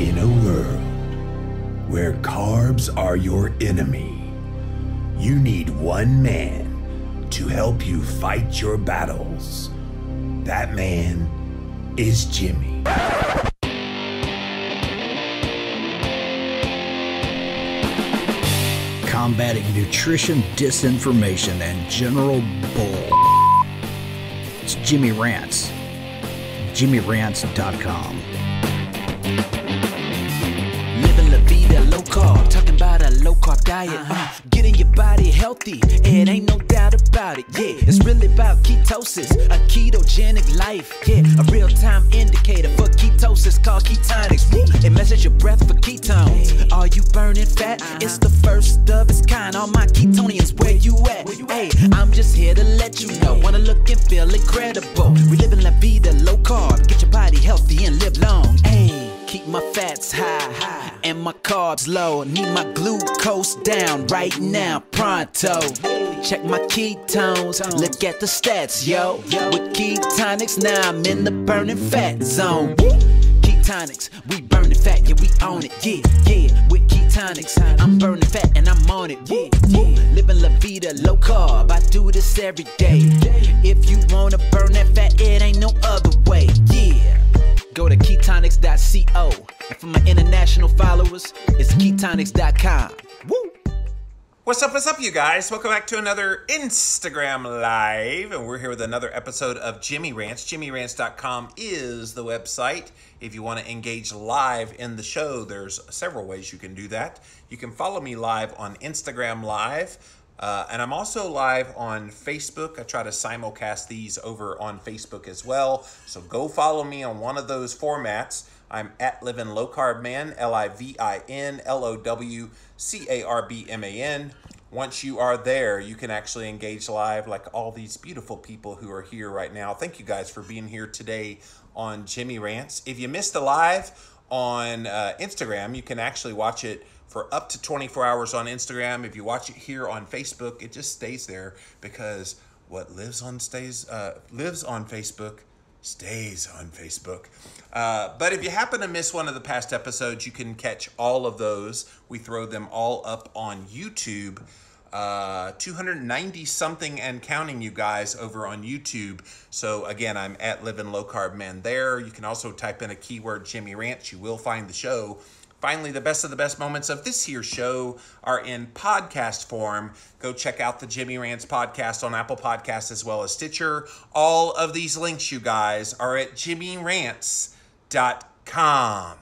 In a world where carbs are your enemy, you need one man to help you fight your battles. That man is Jimmy. Combating nutrition disinformation and general bull. It's Jimmy Rants. JimmyRants.com. Living la vida low carb, talking about a low carb diet. Getting your body healthy, it ain't no doubt about it. Yeah, it's really about ketosis, a ketogenic life. Yeah, a real-time indicator for ketosis called ketonics. It measures your breath for ketones. Are you burning fat? It's the first of its kind. All my ketonians, where you at? Hey, I'm just here to let you know. Wanna look and feel incredible. We live in la vida low carb. Get your body healthy and live long. Hey. Keep my fats high and my carbs low. Need my glucose down right now, pronto. Check my ketones, look at the stats, yo. With ketonics, now I'm in the burning fat zone. Ketonics, we burning fat, yeah, we own it, yeah. With ketonics, I'm burning fat and I'm on it, yeah. Living la vida low carb, I do this every day. If you wanna burn that fat, it ain't no other way, yeah. Go to ketonics.co. And for my international followers, it's ketonics.com. Woo! What's up, you guys? Welcome back to another Instagram Live. And we're here with another episode of Jimmy Rants. JimmyRants.com is the website. If you want to engage live in the show, there's several ways you can do that. You can follow me live on Instagram Live. And I'm also live on Facebook. I try to simulcast these over on Facebook as well. So go follow me on one of those formats. I'm at Living Low Carb Man, LIVINLOWCARBMAN. Once you are there, you can actually engage live like all these beautiful people who are here right now. Thank you guys for being here today on Jimmy Rants. If you missed the live on Instagram, you can actually watch it for up to 24 hours on Instagram. If you watch it here on Facebook, it just stays there because what lives on Facebook stays on Facebook. But if you happen to miss one of the past episodes, you can catch all of those. We throw them all up on YouTube. 290 something and counting, you guys, over on YouTube. So again, I'm at Living Low Carb Man there. You can also type in a keyword Jimmy Rants. You will find the show. Finally, the best of the best moments of this here show are in podcast form. Go check out the Jimmy Rants podcast on Apple Podcasts as well as Stitcher. All of these links, you guys, are at JimmyRants.com.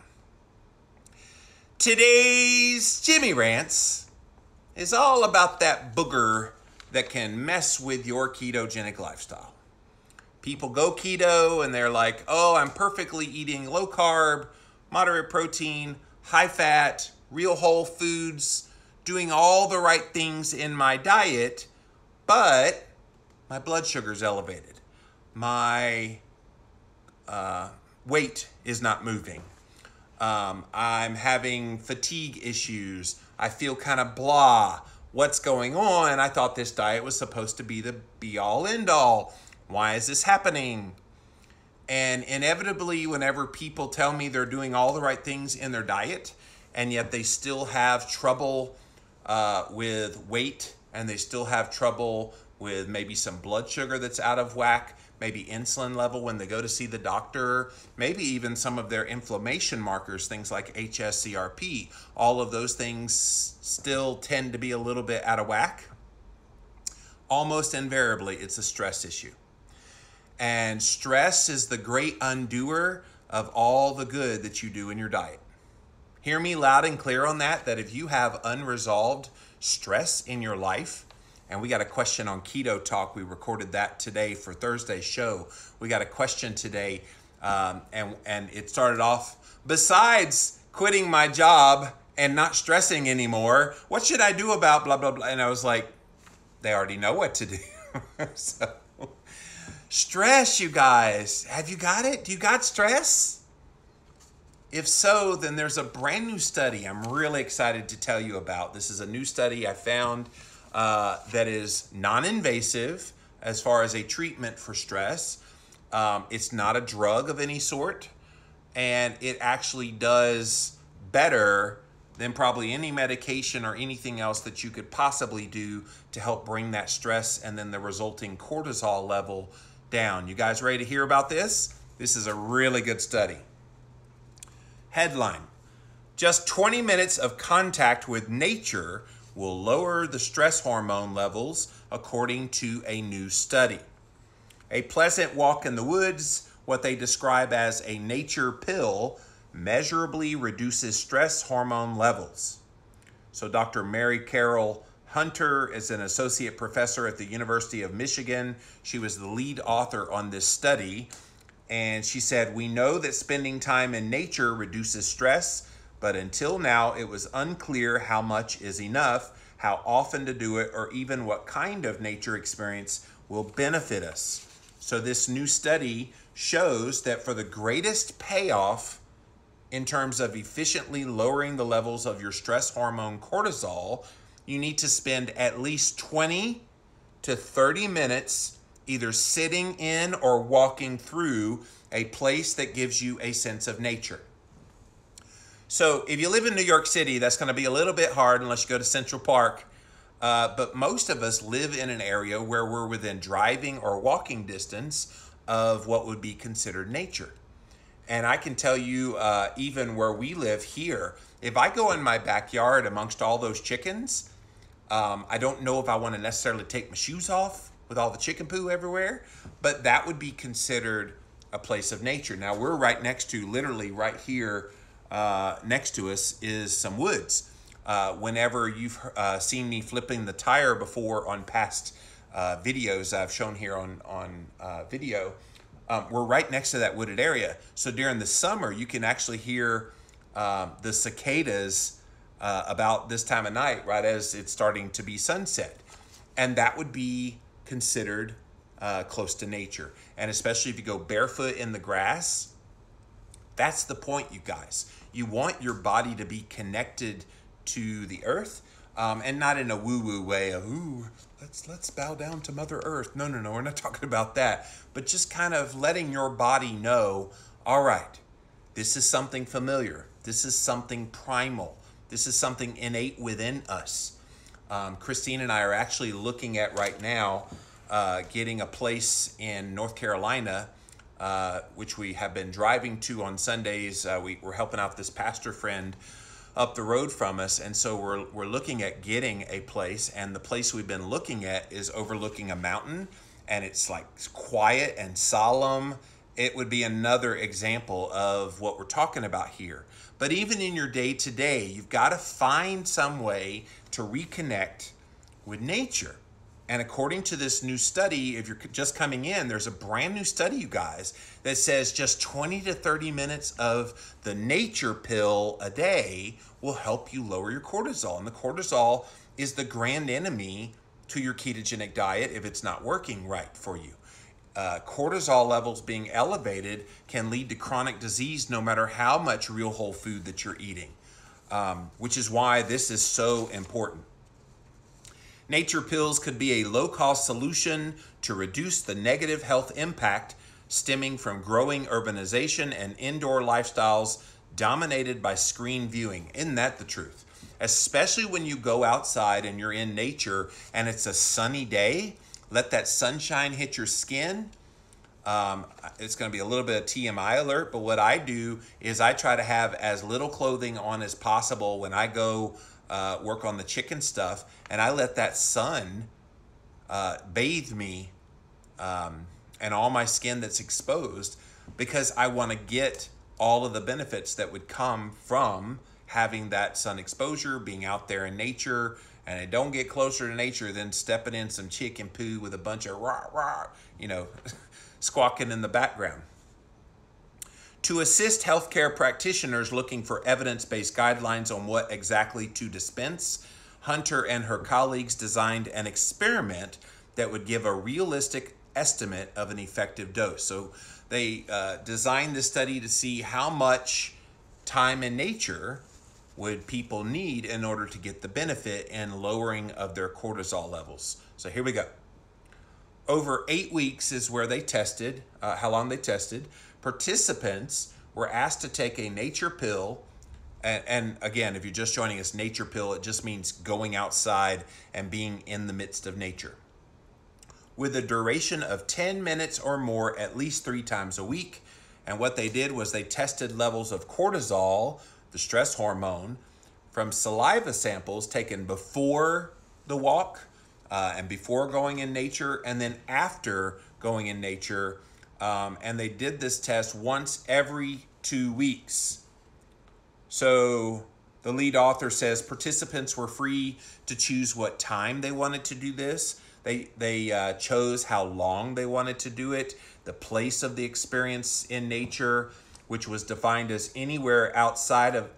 Today's Jimmy Rants is all about that booger that can mess with your ketogenic lifestyle. People go keto and they're like, oh, I'm perfectly eating low carb, moderate protein, high fat, real whole foods, doing all the right things in my diet, but my blood sugar's elevated. My weight is not moving. I'm having fatigue issues. I feel kind of blah. What's going on? I thought this diet was supposed to be the be-all, end-all. Why is this happening? And inevitably, whenever people tell me they're doing all the right things in their diet, and yet they still have trouble with weight, and they still have trouble with maybe some blood sugar that's out of whack, maybe insulin level when they go to see the doctor, maybe even some of their inflammation markers, things like HSCRP, all of those things still tend to be a little bit out of whack. Almost invariably, it's a stress issue. And stress is the great undoer of all the good that you do in your diet. Hear me loud and clear on that if you have unresolved stress in your life, and we got a question on Keto Talk. We recorded that today for Thursday's show. We got a question today, and it started off, besides quitting my job and not stressing anymore, what should I do about blah, blah, blah? And I was like, they already know what to do. So. Stress, you guys. Have you got it? Do you got stress? If so, then there's a brand new study I'm really excited to tell you about. This is a new study I found that is non-invasive as far as a treatment for stress. It's not a drug of any sort. and it actually does better than probably any medication or anything else that you could possibly do to help bring that stress and then the resulting cortisol level down. You guys ready to hear about this? This is a really good study. Headline: just 20 minutes of contact with nature will lower the stress hormone levels, according to a new study. A pleasant walk in the woods, what they describe as a nature pill, measurably reduces stress hormone levels. So Dr. Mary Carol Hunter is an associate professor at the University of Michigan. She was the lead author on this study. And she said, "We know that spending time in nature reduces stress, but until now it was unclear how much is enough, how often to do it, or even what kind of nature experience will benefit us." So this new study shows that for the greatest payoff in terms of efficiently lowering the levels of your stress hormone cortisol, you need to spend at least 20 to 30 minutes either sitting in or walking through a place that gives you a sense of nature. So if you live in New York City, that's going to be a little bit hard unless you go to Central Park. But most of us live in an area where we're within driving or walking distance of what would be considered nature. And I can tell you, even where we live here, if I go in my backyard amongst all those chickens, I don't know if I want to necessarily take my shoes off with all the chicken poo everywhere, but that would be considered a place of nature. Now we're right next to, literally right here next to us is some woods. Whenever you've seen me flipping the tire before on past videos I've shown here on video, we're right next to that wooded area. So during the summer, you can actually hear the cicadas about this time of night, right as it's starting to be sunset. And that would be considered close to nature. And especially if you go barefoot in the grass, that's the point, you guys. You want your body to be connected to the earth, and not in a woo-woo way of, ooh, let's bow down to Mother Earth. No, we're not talking about that. But just kind of letting your body know, all right, this is something familiar. This is something primal. This is something innate within us. Christine and I are actually looking at right now getting a place in North Carolina, which we have been driving to on Sundays. We're helping out this pastor friend up the road from us, and so we're looking at getting a place, and the place we've been looking at is overlooking a mountain, and it's like quiet and solemn. It would be another example of what we're talking about here. But even in your day-to-day, you've got to find some way to reconnect with nature. And according to this new study, if you're just coming in, there's a brand new study, you guys, that says just 20 to 30 minutes of the nature pill a day will help you lower your cortisol. And the cortisol is the grand enemy to your ketogenic diet if it's not working right for you. Cortisol levels being elevated can lead to chronic disease no matter how much real whole food that you're eating, which is why this is so important. Nature pills could be a low-cost solution to reduce the negative health impact stemming from growing urbanization and indoor lifestyles dominated by screen viewing. Isn't that the truth? Especially when you go outside and you're in nature and it's a sunny day, let that sunshine hit your skin. It's going to be a little bit of TMI alert, but what I do is I try to have as little clothing on as possible when I go work on the chicken stuff, and I let that sun bathe me and all my skin that's exposed, because I want to get all of the benefits that would come from having that sun exposure, being out there in nature. And I don't get closer to nature than stepping in some chicken poo with a bunch of rah, squawking in the background. To assist healthcare practitioners looking for evidence-based guidelines on what exactly to dispense, Hunter and her colleagues designed an experiment that would give a realistic estimate of an effective dose. So they designed this study to see how much time in nature would people need in order to get the benefit in lowering of their cortisol levels. So here we go. Over 8 weeks is where they tested, how long they tested. Participants were were asked to take a nature pill. And again, if you're just joining us, nature pill, it just means going outside and being in the midst of nature, with a duration of 10 minutes or more at least 3 times a week. And what they did was they tested levels of cortisol, the stress hormone, from saliva samples taken before the walk and before going in nature, and then after going in nature. And they did this test once every 2 weeks. So the lead author says participants were free to choose what time they wanted to do this. They chose how long they wanted to do it, the place of the experience in nature, which was defined as anywhere outside of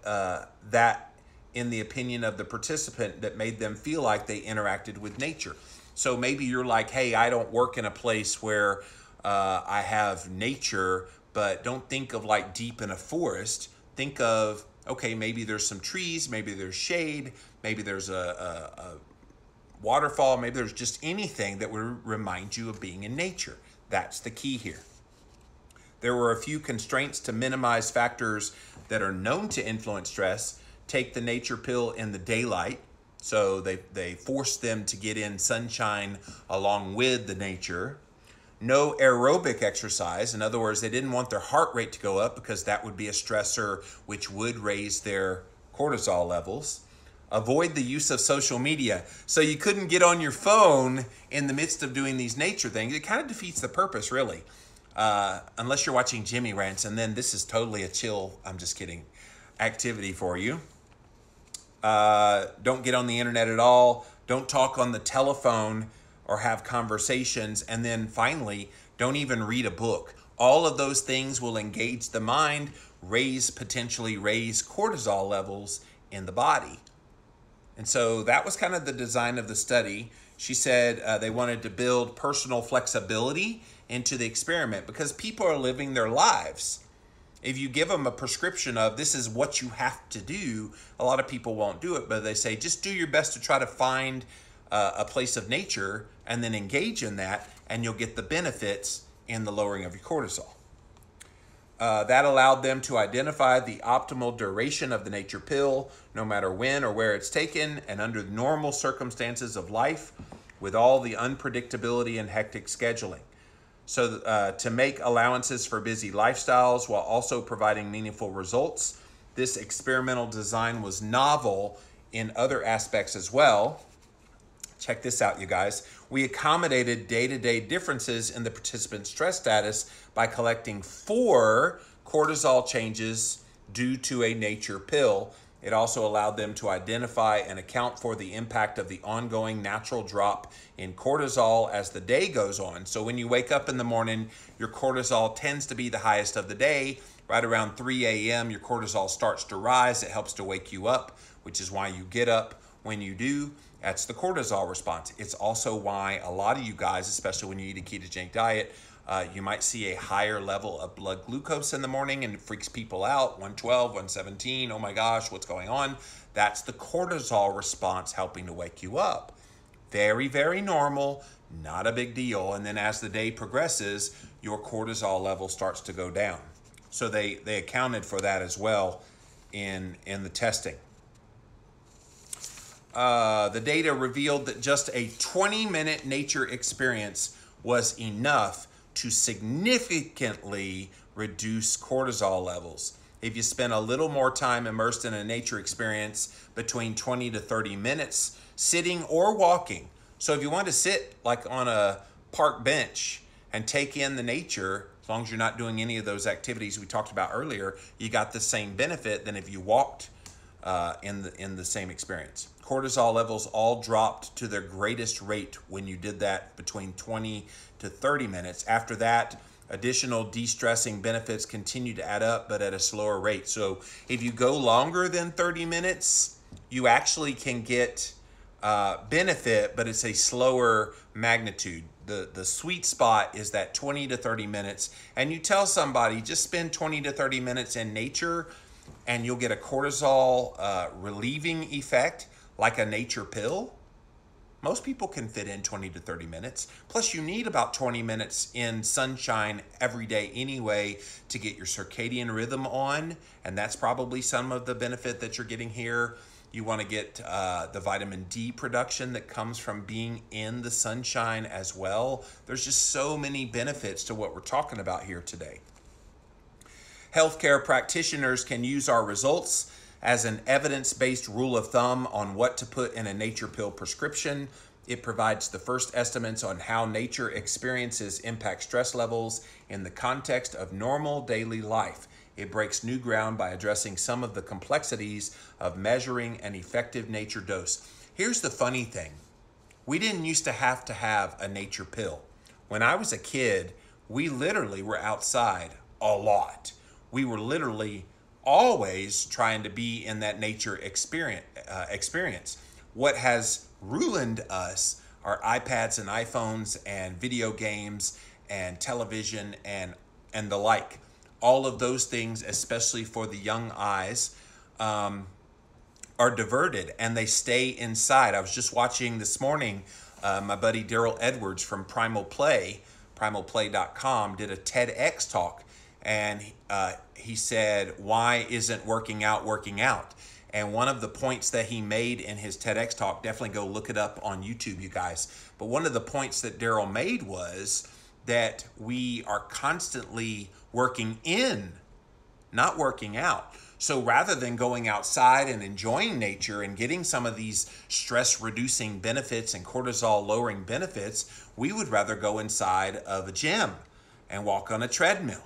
that, in the opinion of the participant, that made them feel like they interacted with nature. So maybe you're like, hey, I don't work in a place where I have nature, but don't think of like deep in a forest. Think of, okay, maybe there's some trees, maybe there's shade, maybe there's a waterfall, maybe there's just anything that would remind you of being in nature. That's the key here. There were a few constraints to minimize factors that are known to influence stress. Take the nature pill in the daylight. So they forced them to get in sunshine along with the nature. No aerobic exercise. In other words, they didn't want their heart rate to go up because that would be a stressor which would raise their cortisol levels. Avoid the use of social media. So you couldn't get on your phone in the midst of doing these nature things. It kind of defeats the purpose, really. Unless you're watching Jimmy Rants, and then this is totally a chill, I'm just kidding, activity for you. Don't get on the internet at all. Don't talk on the telephone or have conversations. And then finally, don't even read a book. All of those things will engage the mind, potentially raise cortisol levels in the body. And so that was kind of the design of the study. She said they wanted to build personal flexibility into the experiment because people are living their lives. If you give them a prescription of this is what you have to do, a lot of people won't do it, but they say just do your best to try to find a place of nature and then engage in that, and you'll get the benefits in the lowering of your cortisol. That allowed them to identify the optimal duration of the nature pill, no matter when or where it's taken, and under normal circumstances of life, with all the unpredictability and hectic scheduling. So to make allowances for busy lifestyles while also providing meaningful results. This experimental design was novel in other aspects as well. Check this out, you guys. We accommodated day-to-day differences in the participant's stress status by collecting 4 cortisol changes due to a nature pill. It also allowed them to identify and account for the impact of the ongoing natural drop in cortisol as the day goes on. So when you wake up in the morning, your cortisol tends to be the highest of the day. Right around 3 a.m., your cortisol starts to rise. It helps to wake you up, which is why you get up when you do. That's the cortisol response. It's also why a lot of you guys, especially when you eat a ketogenic diet, you might see a higher level of blood glucose in the morning, and it freaks people out. 112, 117, oh my gosh, what's going on? That's the cortisol response helping to wake you up. Very, very normal, not a big deal. And then as the day progresses, your cortisol level starts to go down. So they accounted for that as well in the testing. The data revealed that just a 20-minute nature experience was enough to significantly reduce cortisol levels. If you spend a little more time immersed in a nature experience, between 20 to 30 minutes, sitting or walking. So if you want to sit like on a park bench and take in the nature, as long as you're not doing any of those activities we talked about earlier, you got the same benefit than if you walked in the same experience. Cortisol levels all dropped to their greatest rate when you did that between 20 to 30 minutes. After that, additional de-stressing benefits continue to add up, but at a slower rate. So if you go longer than 30 minutes, you actually can get benefit, but it's a slower magnitude. The sweet spot is that 20 to 30 minutes. And you tell somebody, just spend 20 to 30 minutes in nature, and you'll get a cortisol relieving effect like a nature pill. Most people can fit in 20 to 30 minutes. Plus, you need about 20 minutes in sunshine every day anyway to get your circadian rhythm on. And that's probably some of the benefit that you're getting here. You want to get the vitamin D production that comes from being in the sunshine as well. There's just so many benefits to what we're talking about here today. Healthcare practitioners can use our results as an evidence-based rule of thumb on what to put in a nature pill prescription. It provides the first estimates on how nature experiences impact stress levels in the context of normal daily life. It breaks new ground by addressing some of the complexities of measuring an effective nature dose. Here's the funny thing. We didn't used to have a nature pill. When I was a kid, we literally were outside a lot. We were literally always trying to be in that nature experience. What has ruined us are iPads and iPhones and video games and television and the like. All of those things, especially for the young eyes, are diverted and they stay inside. I was just watching this morning, my buddy Daryl Edwards from primalplay.com did a TEDx talk. And he said, why isn't working out working out? And one of the points that he made in his TEDx talk, definitely go look it up on YouTube, you guys. But one of the points that Daryl made was that we are constantly working in, not working out. So rather than going outside and enjoying nature and getting some of these stress-reducing benefits and cortisol-lowering benefits, we would rather go inside of a gym and walk on a treadmill.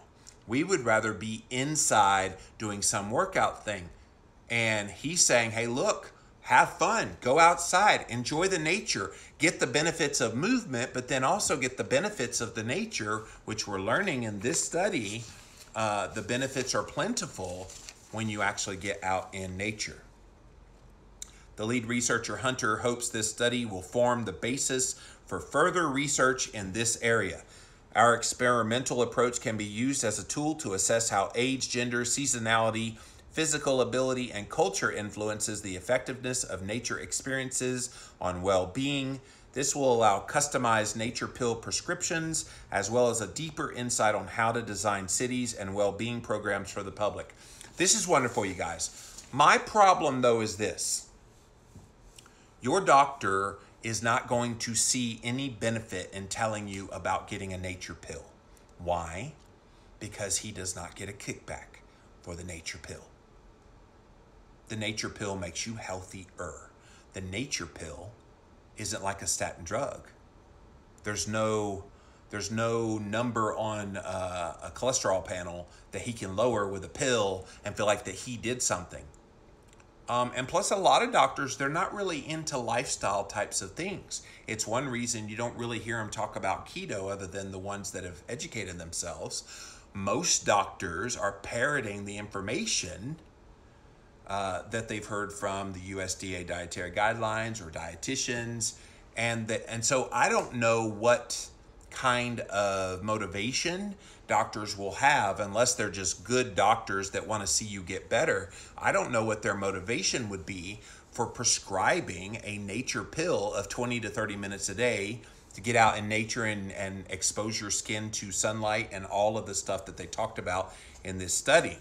We would rather be inside doing some workout thing. And he's saying, hey, look, have fun, go outside, enjoy the nature, get the benefits of movement, but then also get the benefits of the nature, which we're learning in this study. The benefits are plentiful when you actually get out in nature. The lead researcher, Hunter, hopes this study will form the basis for further research in this area. Our experimental approach can be used as a tool to assess how age, gender, seasonality, physical ability, and culture influences the effectiveness of nature experiences on well-being. This will allow customized nature pill prescriptions, as well as a deeper insight on how to design cities and well-being programs for the public. This is wonderful, you guys. My problem, though, is this. Your doctor is not going to see any benefit in telling you about getting a nature pill. Why? Because he does not get a kickback for the nature pill. The nature pill makes you healthier. The nature pill isn't like a statin drug. There's no number on a cholesterol panel that he can lower with a pill and feel like that he did something. And plus, a lot of doctors, they're not really into lifestyle types of things. It's one reason you don't really hear them talk about keto other than the ones that have educated themselves. Most doctors are parroting the information that they've heard from the USDA dietary guidelines or dietitians. And so I don't know what kind of motivation doctors will have unless they're just good doctors that want to see you get better. I don't know what their motivation would be for prescribing a nature pill of 20 to 30 minutes a day to get out in nature and expose your skin to sunlight and all of the stuff that they talked about in this study.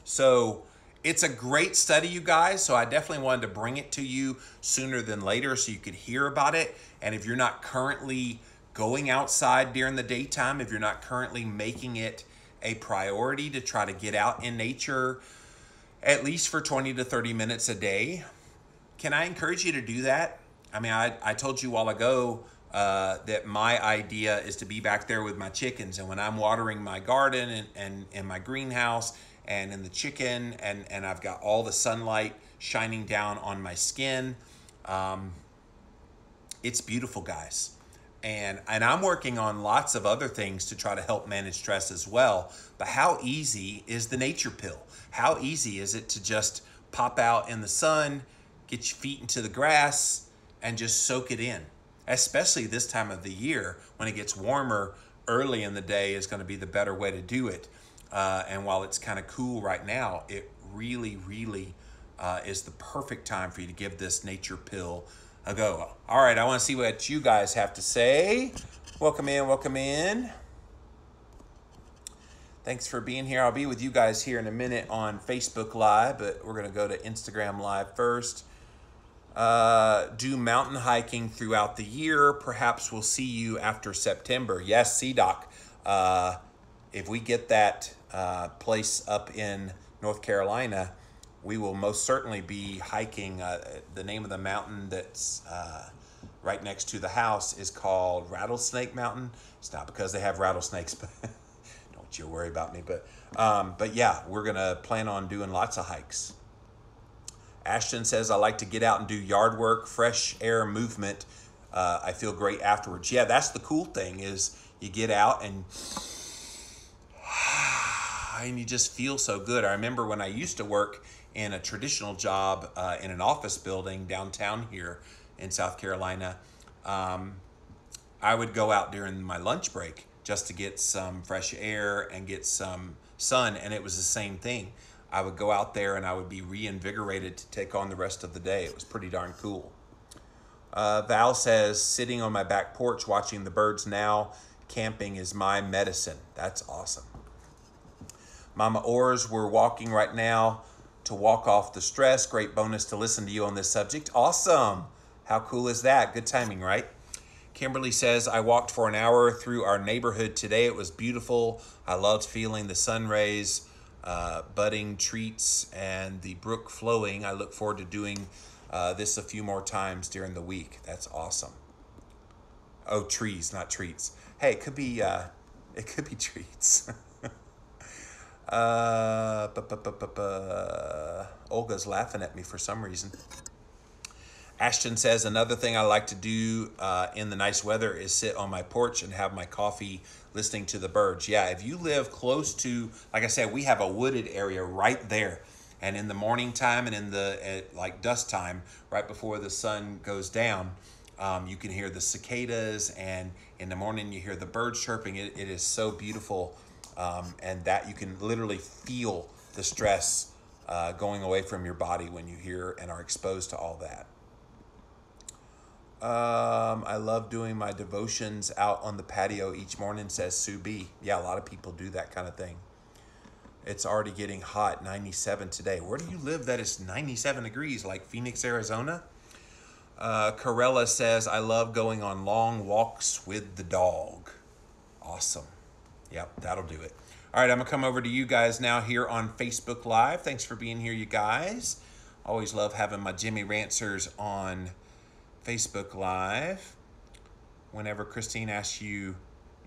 So it's a great study, you guys. So I definitely wanted to bring it to you sooner than later so you could hear about it. And if you're not currently going outside during the daytime, if you're not currently making it a priority to try to get out in nature at least for 20 to 30 minutes a day, can I encourage you to do that? I mean, I told you a while ago that my idea is to be back there with my chickens. And when I'm watering my garden and in my greenhouse and in the chicken and I've got all the sunlight shining down on my skin, it's beautiful, guys. And I'm working on lots of other things to try to help manage stress as well. But how easy is the nature pill? How easy is it to just pop out in the sun, get your feet into the grass, and just soak it in? Especially this time of the year when it gets warmer early in the day is going to be the better way to do it. And while it's kind of cool right now, it really, really is the perfect time for you to give this nature pill ago. All right, I want to see what you guys have to say. Welcome in, welcome in. Thanks for being here. I'll be with you guys here in a minute on Facebook Live, but we're going to go to Instagram Live first. Do mountain hiking throughout the year. Perhaps we'll see you after September. Yes, C-Doc. If we get that place up in North Carolina, we will most certainly be hiking. The name of the mountain that's right next to the house is called Rattlesnake Mountain. It's not because they have rattlesnakes, but don't you worry about me. But yeah, we're gonna plan on doing lots of hikes. Ashton says, I like to get out and do yard work, fresh air movement. I feel great afterwards. Yeah, that's the cool thing is you get out and you just feel so good. I remember when I used to work in a traditional job in an office building downtown here in South Carolina, I would go out during my lunch break just to get some fresh air and get some sun, and it was the same thing. I would go out there and I would be reinvigorated to take on the rest of the day. It was pretty darn cool. Val says, sitting on my back porch watching the birds now. Camping is my medicine. That's awesome. Mama Oars, we're walking right now to walk off the stress. Great bonus to listen to you on this subject. Awesome. How cool is that? Good timing, right? Kimberly says, I walked for an hour through our neighborhood today. It was beautiful. I loved feeling the sun rays, budding treats, and the brook flowing. I look forward to doing this a few more times during the week. That's awesome. Oh, trees, not treats. Hey, it could be treats. Olga's laughing at me for some reason. Ashton says, another thing I like to do in the nice weather is sit on my porch and have my coffee listening to the birds. Yeah, if you live close to, like I said, we have a wooded area right there. And in the morning time and in the like dusk time, right before the sun goes down, you can hear the cicadas, and in the morning you hear the birds chirping. It is so beautiful, and that you can literally feel the stress going away from your body when you hear and are exposed to all that. I love doing my devotions out on the patio each morning, says Sue B. Yeah, a lot of people do that kind of thing. It's already getting hot, 97 today. Where do you live that is 97 degrees, like Phoenix, Arizona? Corella says, I love going on long walks with the dog. Awesome. Yep, that'll do it. All right, I'm going to come over to you guys now here on Facebook Live. Thanks for being here, you guys. Always love having my Jimmy Rancers on Facebook Live. Whenever Christine asks you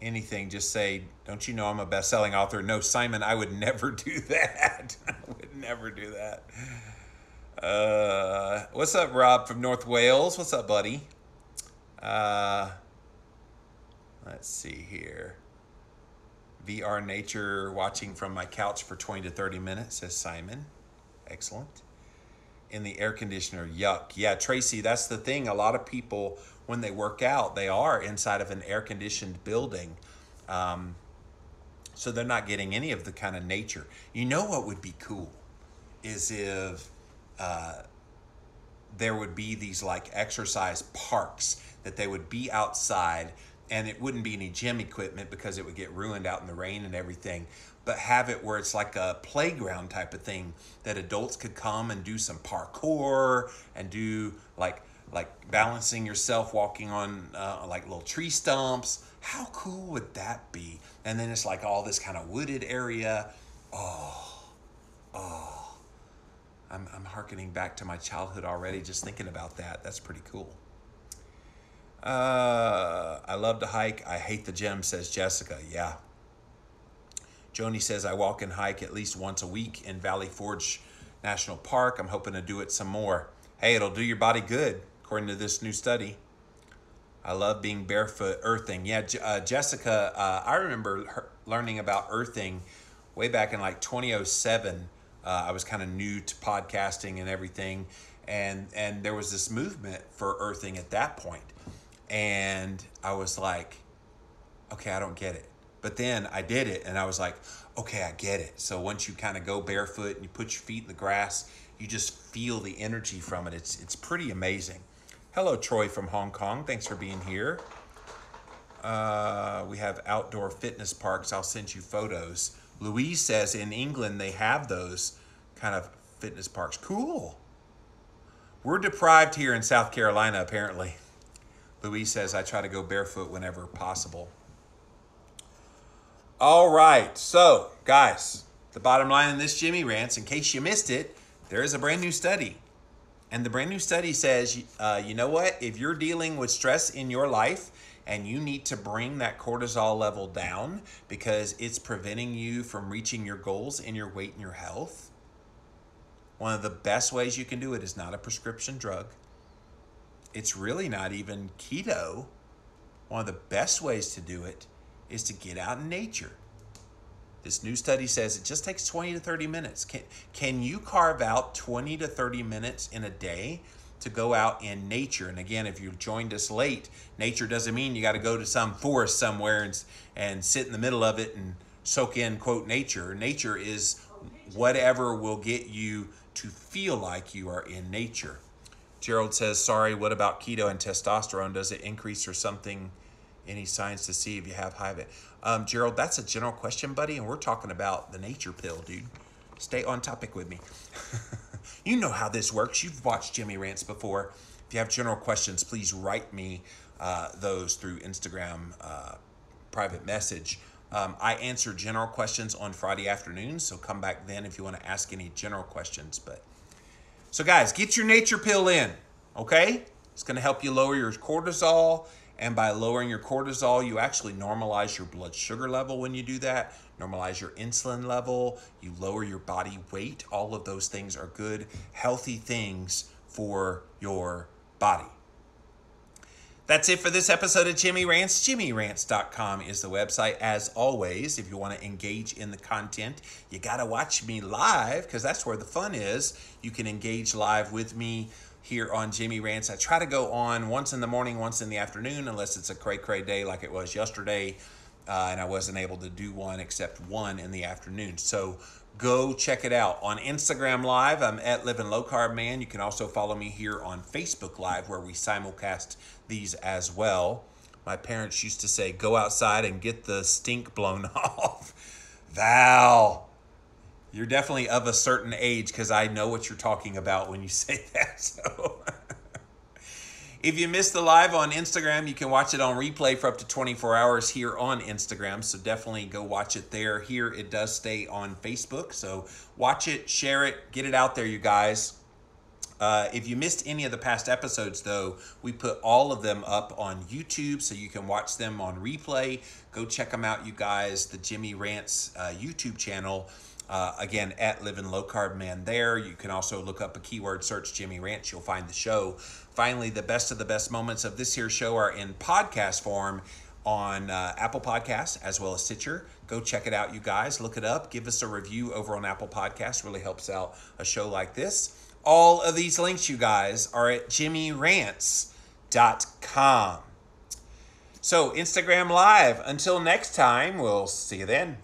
anything, just say, don't you know I'm a best-selling author? No, Simon, I would never do that. I would never do that. What's up, Rob from North Wales? What's up, buddy? Let's see here. VR nature, watching from my couch for 20 to 30 minutes, says Simon. Excellent. In the air conditioner, yuck. Yeah, Tracy, that's the thing. A lot of people, when they work out, they are inside of an air-conditioned building. So they're not getting any of the kind of nature. You know what would be cool is if there would be these like exercise parks that they would be outside, and it wouldn't be any gym equipment because it would get ruined out in the rain and everything, but have it where it's like a playground type of thing that adults could come and do some parkour and do like balancing yourself, walking on like little tree stumps. How cool would that be? And then it's like all this kind of wooded area. I'm hearkening back to my childhood already just thinking about that. That's pretty cool. I love to hike. I hate the gym, says Jessica. Yeah. Joni says, I walk and hike at least once a week in Valley Forge National Park. I'm hoping to do it some more. Hey, it'll do your body good, according to this new study. I love being barefoot earthing. Yeah, Jessica, I remember learning about earthing way back in like 2007. I was kind of new to podcasting and everything. And there was this movement for earthing at that point. And I was like, okay, I don't get it. But then I did it and I was like, okay, I get it. So once you kind of go barefoot and you put your feet in the grass, you just feel the energy from it. It's pretty amazing. Hello, Troy from Hong Kong. Thanks for being here. We have outdoor fitness parks. I'll send you photos. Louise says in England they have those kind of fitness parks. Cool. We're deprived here in South Carolina, apparently. Louise says I try to go barefoot whenever possible. All right. So, guys, the bottom line in this Jimmy Rants, in case you missed it, there is a brand new study. And the brand new study says, you know what? If you're dealing with stress in your life and you need to bring that cortisol level down because it's preventing you from reaching your goals in your weight and your health, one of the best ways you can do it is not a prescription drug. It's really not even keto. One of the best ways to do it is to get out in nature. This new study says it just takes 20 to 30 minutes. Can you carve out 20 to 30 minutes in a day to go out in nature? And again, if you joined us late, nature doesn't mean you got to go to some forest somewhere and sit in the middle of it and soak in, quote, nature. Nature is whatever will get you to feel like you are in nature. Gerald says, sorry, what about keto and testosterone? Does it increase or something? Any signs to see if you have high of it? Gerald, that's a general question, buddy, and we're talking about the nature pill, dude. Stay on topic with me. You know how this works. You've watched Jimmy Rants before. If you have general questions, please write me those through Instagram private message. I answer general questions on Friday afternoons, so come back then if you want to ask any general questions. So guys, get your nature pill in, okay? It's going to help you lower your cortisol. And by lowering your cortisol, you actually normalize your blood sugar level when you do that, normalize your insulin level, you lower your body weight. All of those things are good, healthy things for your body. That's it for this episode of Jimmy Rants. JimmyRants.com is the website. As always, if you want to engage in the content, you got to watch me live because that's where the fun is. You can engage live with me here on Jimmy Rants. I try to go on once in the morning, once in the afternoon, unless it's a cray-cray day like it was yesterday, and I wasn't able to do one except one in the afternoon. So go check it out. On Instagram Live, I'm at Living Low Carb Man. You can also follow me here on Facebook Live where we simulcast these as well. My parents used to say, go outside and get the stink blown off. Val, you're definitely of a certain age because I know what you're talking about when you say that. So if you missed the live on Instagram, you can watch it on replay for up to 24 hours here on Instagram. So definitely go watch it there. Here it does stay on Facebook. So watch it, share it, get it out there, you guys. If you missed any of the past episodes, though, we put all of them up on YouTube so you can watch them on replay. Go check them out, you guys. The Jimmy Rants YouTube channel. Again, at Living Low Carb Man there. You can also look up a keyword search Jimmy Rants. You'll find the show. Finally, the best of the best moments of this here show are in podcast form on Apple Podcasts as well as Stitcher. Go check it out, you guys. Look it up. Give us a review over on Apple Podcasts. Really helps out a show like this. All of these links, you guys, are at jimmyrants.com. So, Instagram Live. Until next time, we'll see you then.